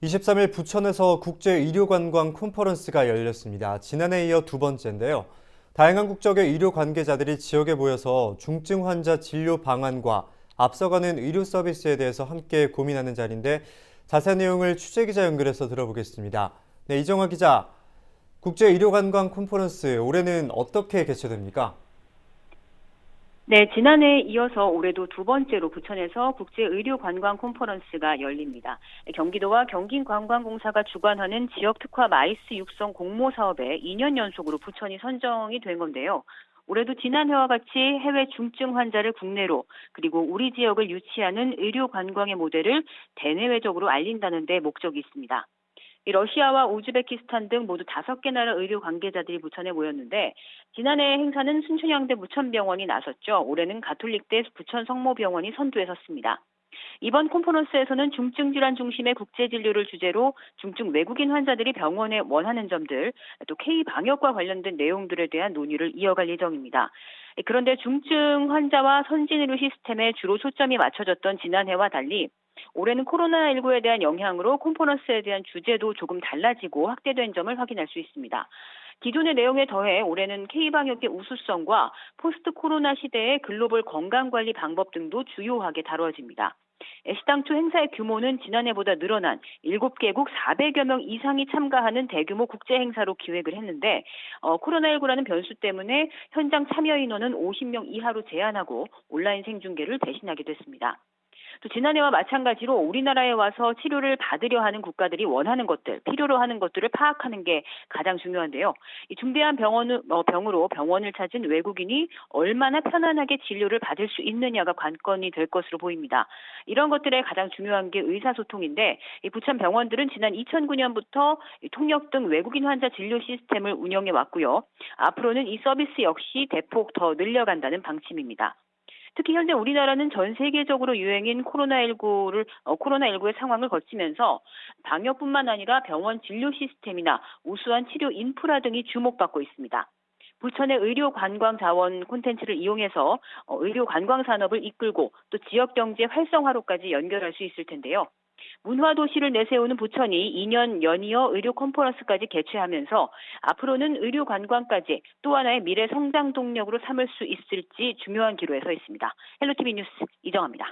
23일 부천에서 국제의료관광 컨퍼런스가 열렸습니다. 지난해에 이어 두 번째인데요. 다양한 국적의 의료 관계자들이 지역에 모여서 중증 환자 진료 방안과 앞서가는 의료 서비스에 대해서 함께 고민하는 자리인데 자세한 내용을 취재기자 연결해서 들어보겠습니다. 네, 이정화 기자, 국제의료관광 컨퍼런스 올해는 어떻게 개최됩니까? 네, 지난해에 이어서 올해도 두 번째로 부천에서 국제의료관광 컨퍼런스가 열립니다. 경기도와 경기관광공사가 주관하는 지역특화 마이스 육성 공모 사업에 2년 연속으로 부천이 선정이 된 건데요. 올해도 지난해와 같이 해외 중증 환자를 국내로 그리고 우리 지역을 유치하는 의료관광의 모델을 대내외적으로 알린다는 데 목적이 있습니다. 이 러시아와 우즈베키스탄 등 모두 5개 나라 의료 관계자들이 부천에 모였는데 지난해 행사는 순천향대 부천병원이 나섰죠. 올해는 가톨릭대 부천 성모병원이 선두에 섰습니다. 이번 컨퍼런스에서는 중증 질환 중심의 국제 진료를 주제로 중증 외국인 환자들이 병원에 원하는 점들, 또 K 방역과 관련된 내용들에 대한 논의를 이어갈 예정입니다. 그런데 중증 환자와 선진 의료 시스템에 주로 초점이 맞춰졌던 지난해와 달리 올해는 코로나19에 대한 영향으로 컨퍼런스에 대한 주제도 조금 달라지고 확대된 점을 확인할 수 있습니다. 기존의 내용에 더해 올해는 K방역의 우수성과 포스트 코로나 시대의 글로벌 건강관리 방법 등도 주요하게 다뤄집니다. 시당초 행사의 규모는 지난해보다 늘어난 7개국 400여 명 이상이 참가하는 대규모 국제 행사로 기획을 했는데 코로나19라는 변수 때문에 현장 참여 인원은 50명 이하로 제한하고 온라인 생중계를 대신하게 됐습니다. 또 지난해와 마찬가지로 우리나라에 와서 치료를 받으려 하는 국가들이 원하는 것들, 필요로 하는 것들을 파악하는 게 가장 중요한데요. 이 중대한 병으로 병원을 찾은 외국인이 얼마나 편안하게 진료를 받을 수 있느냐가 관건이 될 것으로 보입니다. 이런 것들의 가장 중요한 게 의사소통인데 이 부천 병원들은 지난 2009년부터 통역 등 외국인 환자 진료 시스템을 운영해 왔고요. 앞으로는 이 서비스 역시 대폭 더 늘려간다는 방침입니다. 특히 현재 우리나라는 전 세계적으로 유행인 코로나19의 상황을 거치면서 방역뿐만 아니라 병원 진료 시스템이나 우수한 치료 인프라 등이 주목받고 있습니다. 부천의 의료 관광 자원 콘텐츠를 이용해서 의료 관광 산업을 이끌고 또 지역 경제 활성화로까지 연결할 수 있을 텐데요. 문화 도시를 내세우는 부천이 2년 연이어 의료 컨퍼런스까지 개최하면서 앞으로는 의료 관광까지 또 하나의 미래 성장 동력으로 삼을 수 있을지 중요한 기로에 서 있습니다. 헬로티비 뉴스 이정아입니다.